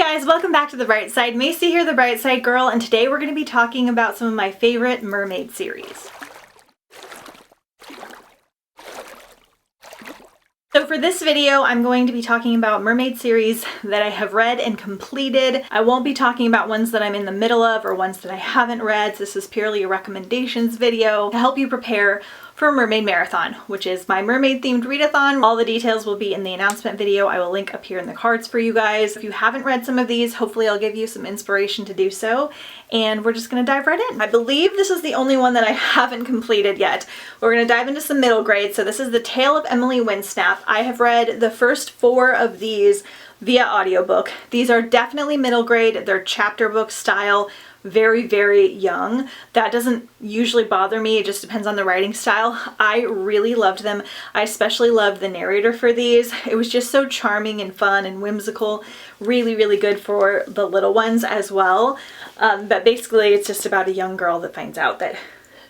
guys, welcome back to The Bright Side. Macy here, the Bright Side Girl, and today we're going to be talking about some of my favorite mermaid series. So for this video, I'm going to be talking about mermaid series that I have read and completed. I won't be talking about ones that I'm in the middle of or ones that I haven't read. This is purely a recommendations video to help you prepare for a mermaid marathon, which is my mermaid themed readathon. All the details will be in the announcement video. I will link up here in the cards for you guys. If you haven't read some of these, hopefully I'll give you some inspiration to do so. And we're just gonna dive right in. I believe this is the only one that I haven't completed yet. We're gonna dive into some middle grade. So this is The Tale of Emily Windsnap. I have read the first 4 of these via audiobook. These are definitely middle grade. They're chapter book style. Very, very young. That doesn't usually bother me. It just depends on the writing style. I really loved them. I especially loved the narrator for these. It was just so charming and fun and whimsical. Really, really good for the little ones as well. But basically it's just about a young girl that finds out that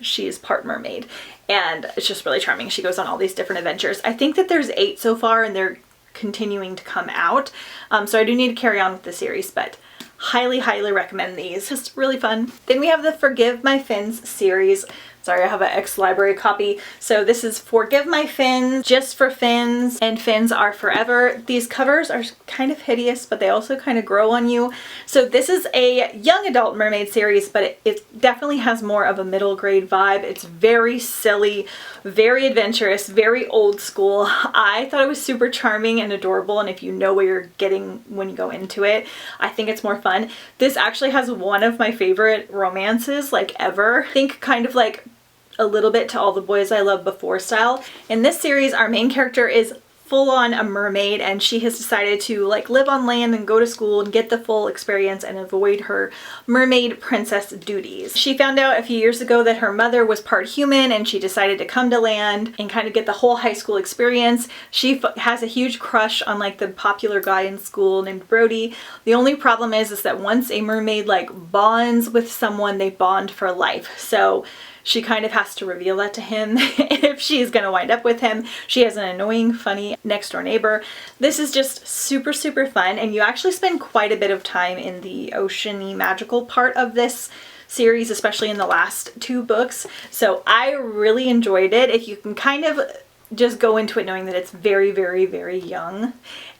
she is part mermaid. And it's just really charming. She goes on all these different adventures. I think that there's 8 so far and they're continuing to come out. So I do need to carry on with the series, but highly, highly recommend these. Just really fun. Then we have the Forgive My Fins series. Sorry, I have an ex-library copy. So this is Forgive My Fins, Just for Fins, and Fins Are Forever. These covers are kind of hideous, but they also kind of grow on you. So this is a young adult mermaid series, but it definitely has more of a middle grade vibe. It's very silly, very adventurous, very old school. I thought it was super charming and adorable, and if you know what you're getting when you go into it, I think it's more fun. This actually has one of my favorite romances like ever. Think kind of like a little bit To All the Boys I Loved Before style. In this series, our main character is full on a mermaid and she has decided to like live on land and go to school and get the full experience and avoid her mermaid princess duties. She found out a few years ago that her mother was part human and she decided to come to land and kind of get the whole high school experience. She has a huge crush on like the popular guy in school named Brody. The only problem is that once a mermaid like bonds with someone, they bond for life. So she kind of has to reveal that to him if she's gonna wind up with him. She has an annoying, funny next door neighbor. This is just super, super fun, and you actually spend quite a bit of time in the oceany magical part of this series, especially in the last 2 books. So I really enjoyed it. If you can kind of just go into it knowing that it's very, very, very young.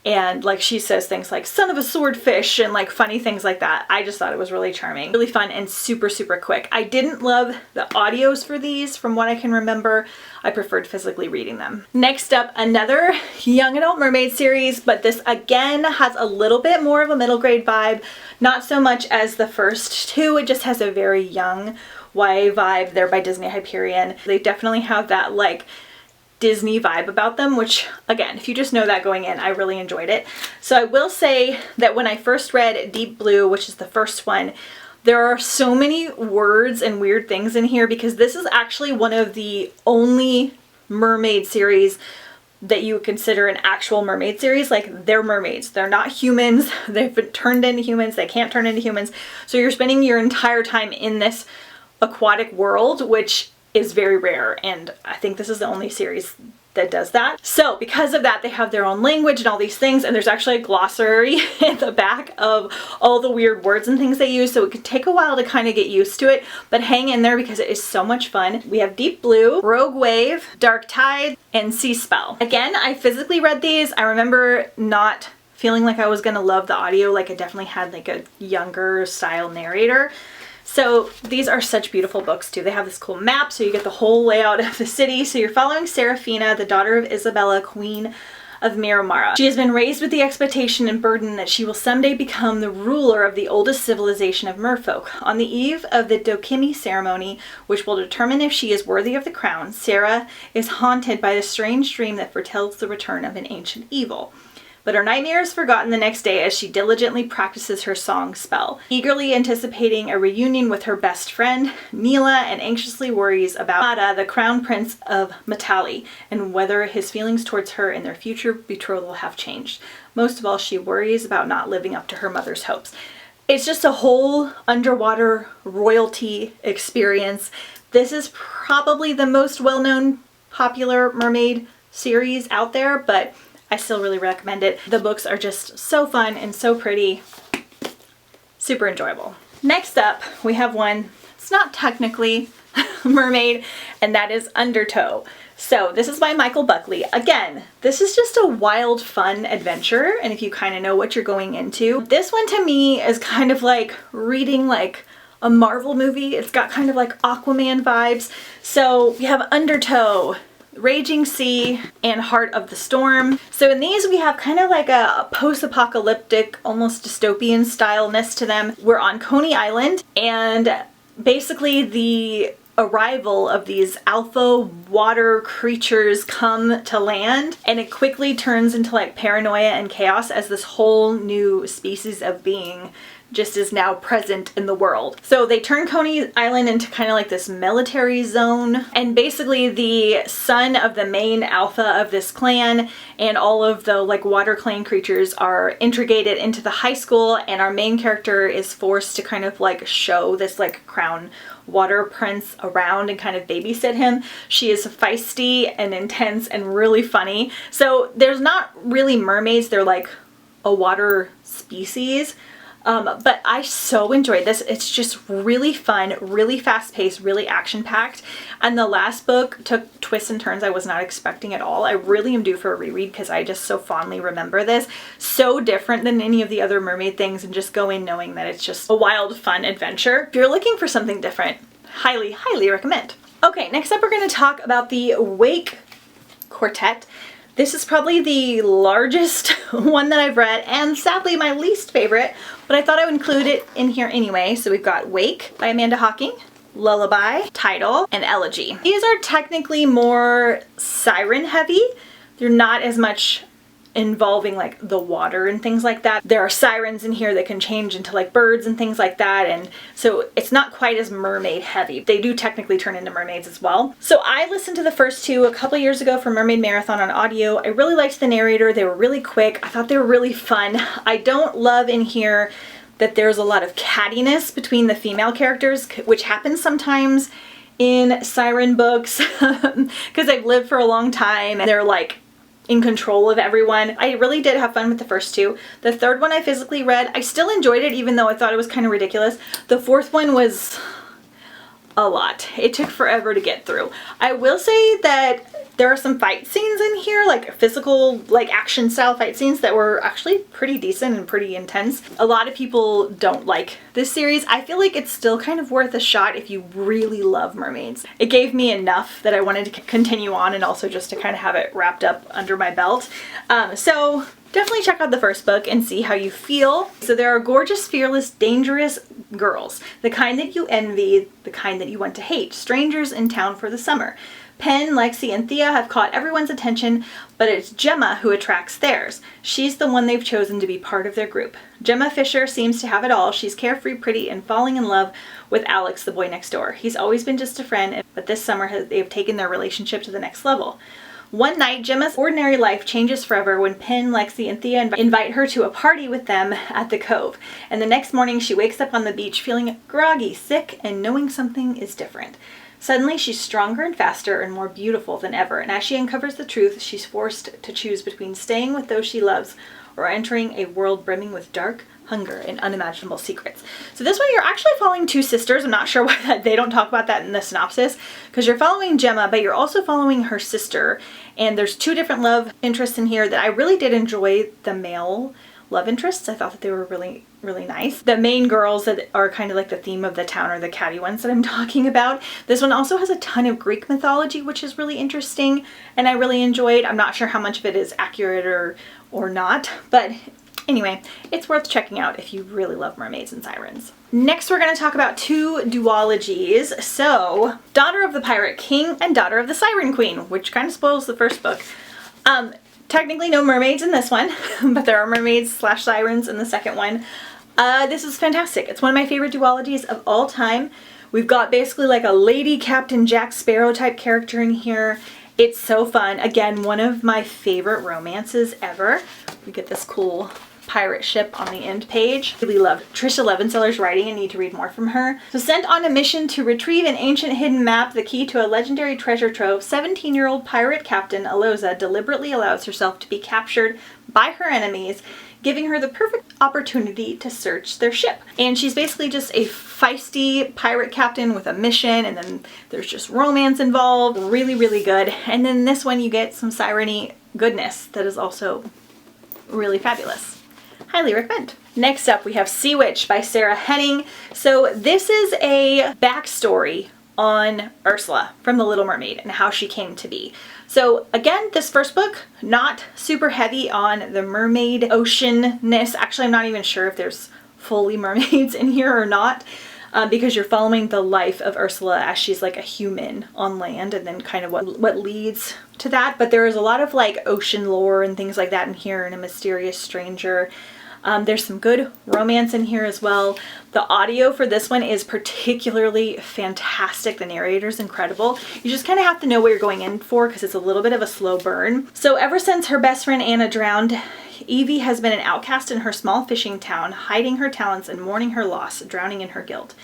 And like she says things like son of a swordfish and like funny things like that. I just thought it was really charming, really fun, and super, super quick. I didn't love the audios for these from what I can remember. I preferred physically reading them. Next up, another young adult mermaid series, but this again has a little bit more of a middle grade vibe. Not so much as the first 2. It just has a very young YA vibe. They're by Disney Hyperion. They definitely have that like Disney vibe about them, which again, if you just know that going in, I really enjoyed it. So I will say that when I first read Deep Blue, which is the first one, there are so many words and weird things in here because this is actually one of the only mermaid series that you would consider an actual mermaid series. Like, they're mermaids. They're not humans. They've been turned into humans. They can't turn into humans. So you're spending your entire time in this aquatic world, which is very rare, and I think this is the only series that does that. So because of that, they have their own language and all these things, and there's actually a glossary in the back of all the weird words and things they use, so it could take a while to kind of get used to it, but hang in there because it is so much fun. We have Deep Blue, Rogue Wave, Dark Tide, and Sea Spell. Again, I physically read these. I remember not feeling like I was gonna love the audio. Like, it definitely had like a younger style narrator. So these are such beautiful books too. They have this cool map, so you get the whole layout of the city. So you're following Seraphina, the daughter of Isabella, Queen of Miramara. She has been raised with the expectation and burden that she will someday become the ruler of the oldest civilization of merfolk. On the eve of the Dokimi ceremony, which will determine if she is worthy of the crown, Sarah is haunted by the strange dream that foretells the return of an ancient evil. But her nightmare is forgotten the next day as she diligently practices her song spell, eagerly anticipating a reunion with her best friend, Neela, and anxiously worries about Ada, the crown prince of Matali, and whether his feelings towards her and their future betrothal have changed. Most of all, she worries about not living up to her mother's hopes. It's just a whole underwater royalty experience. This is probably the most well-known popular mermaid series out there, but I still really recommend it. The books are just so fun and so pretty. super enjoyable. Next up, we have one, it's not technically Mermaid, and that is Undertow. So this is by Michael Buckley. Again, this is just a wild, fun adventure, and if you kind of know what you're going into. This one to me is kind of like reading like a Marvel movie. It's got kind of like Aquaman vibes. So we have Undertow, Raging Sea, and Heart of the Storm. So in these we have kind of like a post-apocalyptic, almost dystopian styleness to them. We're on Coney Island, and basically the arrival of these alpha water creatures come to land, and it quickly turns into like paranoia and chaos as this whole new species of being just is now present in the world. So they turn Coney Island into kind of like this military zone, and basically the son of the main alpha of this clan and all of the like water clan creatures are integrated into the high school, and our main character is forced to kind of like show this like crown water prince around and kind of babysit him. She is feisty and intense and really funny. So there's not really mermaids, they're like a water species. But I so enjoyed this. It's just really fun, really fast-paced, really action-packed. And the last book took twists and turns I was not expecting at all. I really am due for a reread because I just so fondly remember this. So different than any of the other mermaid things, and just go in knowing that it's just a wild, fun adventure. If you're looking for something different, highly, highly recommend. Okay, next up we're going to talk about the Wake Quartet. This is probably the largest one that I've read, and sadly my least favorite, but I thought I would include it in here anyway. So we've got Wake by Amanda Hocking, Lullaby, Tidal, and Elegy. These are technically more Siren heavy. They're not as much involving like the water and things like that. There are sirens in here that can change into like birds and things like that, and so it's not quite as mermaid heavy. They do technically turn into mermaids as well. So I listened to the first two a couple years ago for Mermaid Marathon on audio. I really liked the narrator. They were really quick. I thought they were really fun. I don't love in here that there's a lot of cattiness between the female characters, which happens sometimes in Siren books because I've lived for a long time and they're like in control of everyone. I really did have fun with the first two. The third one I physically read. I still enjoyed it even though I thought it was kind of ridiculous. The fourth one was a lot. It took forever to get through. I will say that there are some fight scenes in here, like physical, like action style fight scenes that were actually pretty decent and pretty intense. A lot of people don't like this series. I feel like it's still kind of worth a shot if you really love mermaids. It gave me enough that I wanted to continue on, and also just to kind of have it wrapped up under my belt. So definitely check out the first book and see how you feel. So there are gorgeous, fearless, dangerous girls. The kind that you envy, the kind that you want to hate. Strangers in town for the summer. Pen, Lexi, and Thea have caught everyone's attention, but it's Gemma who attracts theirs. She's the one they've chosen to be part of their group. Gemma Fisher seems to have it all. She's carefree, pretty, and falling in love with Alex, the boy next door. He's always been just a friend, but this summer they've taken their relationship to the next level. One night, Gemma's ordinary life changes forever when Pen, Lexi, and Thea invite her to a party with them at the Cove. And the next morning, she wakes up on the beach feeling groggy, sick, and knowing something is different. Suddenly, she's stronger and faster and more beautiful than ever, and as she uncovers the truth, she's forced to choose between staying with those she loves or entering a world brimming with dark, hunger, and unimaginable secrets. So this one, you're actually following two sisters. I'm not sure why they don't talk about that in the synopsis, because you're following Gemma, but you're also following her sister, and there's two different love interests in here that I really did enjoy the male love interests. I thought that they were really, really nice. The main girls that are kind of like the theme of the town are the catty ones that I'm talking about. This one also has a ton of Greek mythology, which is really interesting, and I really enjoyed. I'm not sure how much of it is accurate or not, but anyway, it's worth checking out if you really love mermaids and sirens. Next, we're going to talk about two duologies. So, Daughter of the Pirate King and Daughter of the Siren Queen, which kind of spoils the first book. Technically no mermaids in this one, but there are mermaids / sirens in the second one. This is fantastic. It's one of my favorite duologies of all time. We've got basically like a lady Captain Jack Sparrow type character in here. It's so fun. Again, one of my favorite romances ever. We get this cool pirate ship on the end page. Really loved Trisha Levenseller's writing and need to read more from her. So sent on a mission to retrieve an ancient hidden map, the key to a legendary treasure trove, 17-year-old pirate captain Aloza deliberately allows herself to be captured by her enemies, giving her the perfect opportunity to search their ship. And she's basically just a feisty pirate captain with a mission, and then there's just romance involved. Really, really good. And then this one you get some Siren-y goodness that is also really fabulous. Highly recommend. Next up we have Sea Witch by Sarah Henning. So this is a backstory on Ursula from The Little Mermaid and how she came to be. So again, this first book, not super heavy on the mermaid oceanness. Actually, I'm not even sure if there's fully mermaids in here or not, because you're following the life of Ursula as she's like a human on land, and then kind of what leads to that. But there is a lot of like ocean lore and things like that in here, and a mysterious stranger. There's some good romance in here as well. The audio for this one is particularly fantastic. The narrator's incredible. You just kind of have to know what you're going in for because it's a little bit of a slow burn. So ever since her best friend Anna drowned, Evie has been an outcast in her small fishing town, hiding her talents and mourning her loss, drowning in her guilt.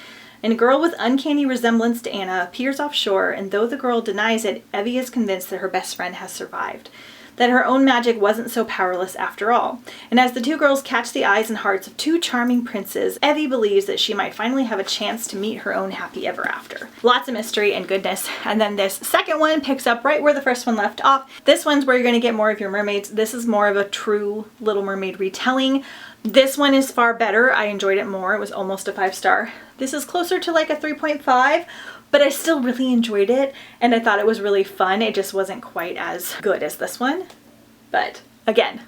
And a girl with uncanny resemblance to Anna appears offshore, and though the girl denies it, Evie is convinced that her best friend has survived, that her own magic wasn't so powerless after all. And as the two girls catch the eyes and hearts of two charming princes, Evie believes that she might finally have a chance to meet her own happy ever after. Lots of mystery and goodness. And then this second one picks up right where the first one left off. This one's where you're going to get more of your mermaids. This is more of a true Little Mermaid retelling. This one is far better. I enjoyed it more. It was almost a 5-star. This is closer to like a 3.5. But I still really enjoyed it, and I thought it was really fun. It just wasn't quite as good as this one. But again,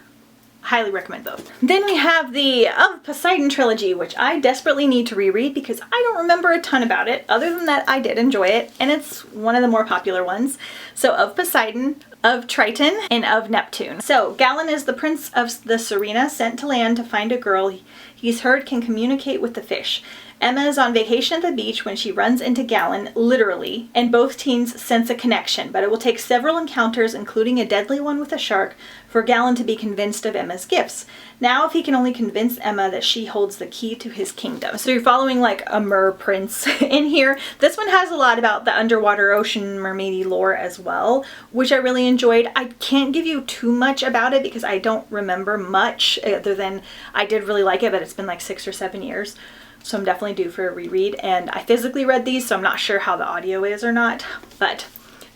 highly recommend both. Then we have the Of Poseidon trilogy, which I desperately need to reread because I don't remember a ton about it. Other than that, I did enjoy it, and it's one of the more popular ones. So Of Poseidon, of Triton, and of Neptune. So Galen is the prince of the Sirena, sent to land to find a girl he's heard can communicate with the fish. Emma is on vacation at the beach when she runs into Galen, literally, and both teens sense a connection, but it will take several encounters, including a deadly one with a shark, for Galen to be convinced of Emma's gifts. Now, if he can only convince Emma that she holds the key to his kingdom. So you're following like a mer prince in here. This one has a lot about the underwater ocean mermaidy lore as well, which I really enjoyed. I can't give you too much about it because I don't remember much other than I did really like it, but it's been like 6 or 7 years. So I'm definitely due for a reread, and I physically read these, so I'm not sure how the audio is or not, but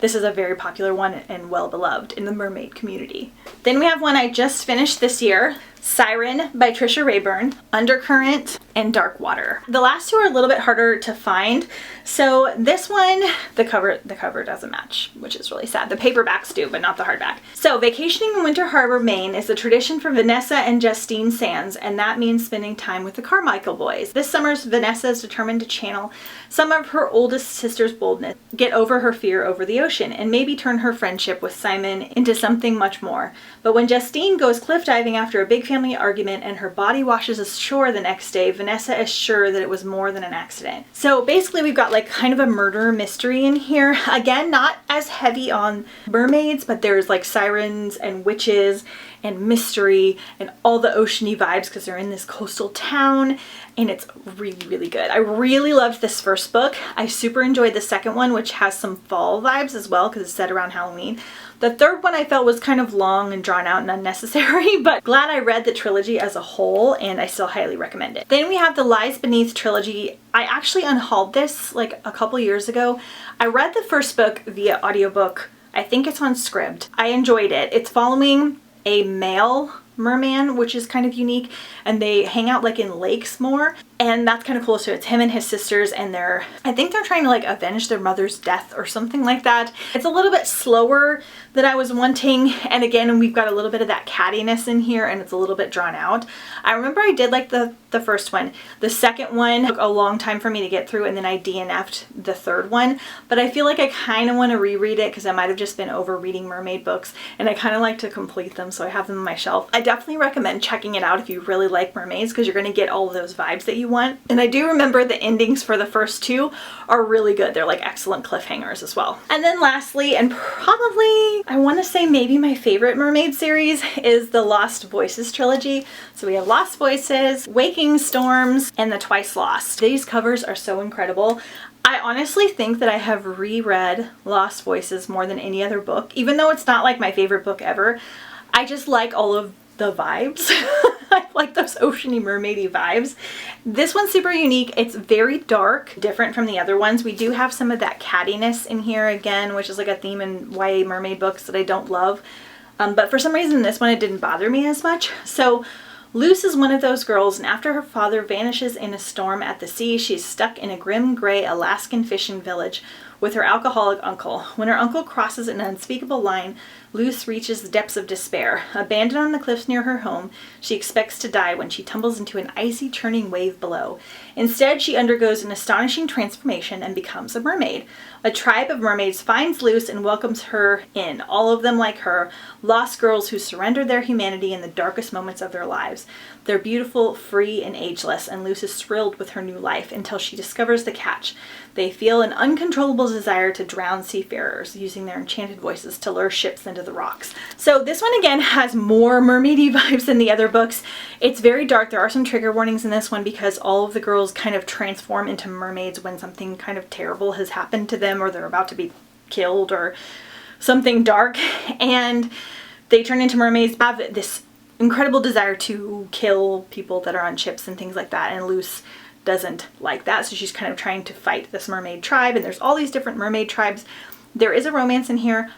this is a very popular one and well beloved in the mermaid community. Then we have one I just finished this year, Siren by Trisha Rayburn, Undercurrent, and Dark Water. The last two are a little bit harder to find. So this one, the cover doesn't match, which is really sad. The paperbacks do, but not the hardback. So Vacationing in Winter Harbor, Maine is the tradition for Vanessa and Justine Sands, and that means spending time with the Carmichael boys. This summer, Vanessa is determined to channel some of her oldest sister's boldness, get over her fear over the ocean, and maybe turn her friendship with Simon into something much more. But when Justine goes cliff diving after a big family argument and her body washes ashore the next day, Vanessa is sure that it was more than an accident. So basically we've got like kind of a murder mystery in here. Again, not as heavy on mermaids, but there's like sirens and witches and mystery and all the oceany vibes because they're in this coastal town, and it's really, really good. I really loved this first book. I super enjoyed the second one, which has some fall vibes as well because it's set around Halloween. The third one I felt was kind of long and drawn out and unnecessary, but glad I read the trilogy as a whole, and I still highly recommend it. Then we have the Lies Beneath trilogy. I actually unhauled this like a couple years ago. I read the first book via audiobook. I think it's on Scribd. I enjoyed it. It's following a male merman, which is kind of unique, and they hang out like in lakes more, and that's kind of cool. So it's him and his sisters, and I think they're trying to like avenge their mother's death or something like that. It's a little bit slower than I was wanting, and again, we've got a little bit of that cattiness in here, and it's a little bit drawn out. I remember I did like the first one. The second one took a long time for me to get through, and then I DNF'd the third one, but I feel like I kind of want to reread it because I might have just been over reading mermaid books, and I kind of like to complete them, so I have them on my shelf. I definitely recommend checking it out if you really like mermaids because you're going to get all of those vibes that you want. And I do remember the endings for the first two are really good. They're like excellent cliffhangers as well. And then lastly, and probably I want to say maybe my favorite mermaid series, is the Lost Voices trilogy. So we have Lost Voices, Waking Storms, and The Twice Lost. These covers are so incredible. I honestly think that I have reread Lost Voices more than any other book, even though it's not like my favorite book ever. I just like all of the vibes I like those oceany mermaidy vibes. This one's super unique. It's very dark, different from the other ones. We do have some of that cattiness in here again, which is like a theme in YA mermaid books that I don't love. But for some reason, this one, it didn't bother me as much. So Luce is one of those girls, and after her father vanishes in a storm at the sea, she's stuck in a grim gray Alaskan fishing village with her alcoholic uncle. When her uncle crosses an unspeakable line, Luce reaches the depths of despair. Abandoned on the cliffs near her home, she expects to die when she tumbles into an icy churning wave below. Instead, she undergoes an astonishing transformation and becomes a mermaid. A tribe of mermaids finds Luce and welcomes her in, all of them like her, lost girls who surrendered their humanity in the darkest moments of their lives. They're beautiful, free, and ageless, and Luce is thrilled with her new life until she discovers the catch. They feel an uncontrollable desire to drown seafarers, using their enchanted voices to lure ships into the rocks. So this one again has more mermaidy vibes than the other books. It's very dark. There are some trigger warnings in this one because all of the girls kind of transform into mermaids when something kind of terrible has happened to them, or they're about to be killed, or something dark, and they turn into mermaids, have this incredible desire to kill people that are on ships and things like that, and Luce doesn't like that, so she's kind of trying to fight this mermaid tribe, and there's all these different mermaid tribes. There is a romance in here.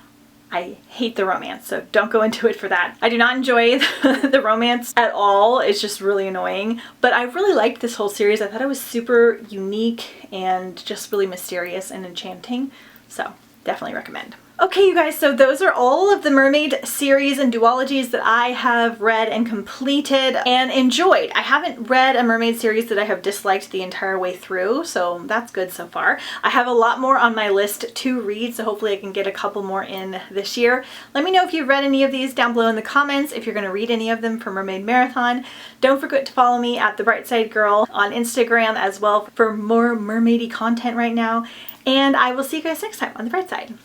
I hate the romance, so don't go into it for that. I do not enjoy the romance at all. It's just really annoying, but I really liked this whole series. I thought it was super unique and just really mysterious and enchanting, so definitely recommend. Okay, you guys, so those are all of the Mermaid series and duologies that I have read and completed and enjoyed. I haven't read a Mermaid series that I have disliked the entire way through, so that's good so far. I have a lot more on my list to read, so hopefully I can get a couple more in this year. Let me know if you've read any of these down below in the comments, if you're going to read any of them for Mermaid Marathon. Don't forget to follow me at The Bright Side Girl on Instagram as well for more mermaidy content right now, and I will see you guys next time on The Bright Side.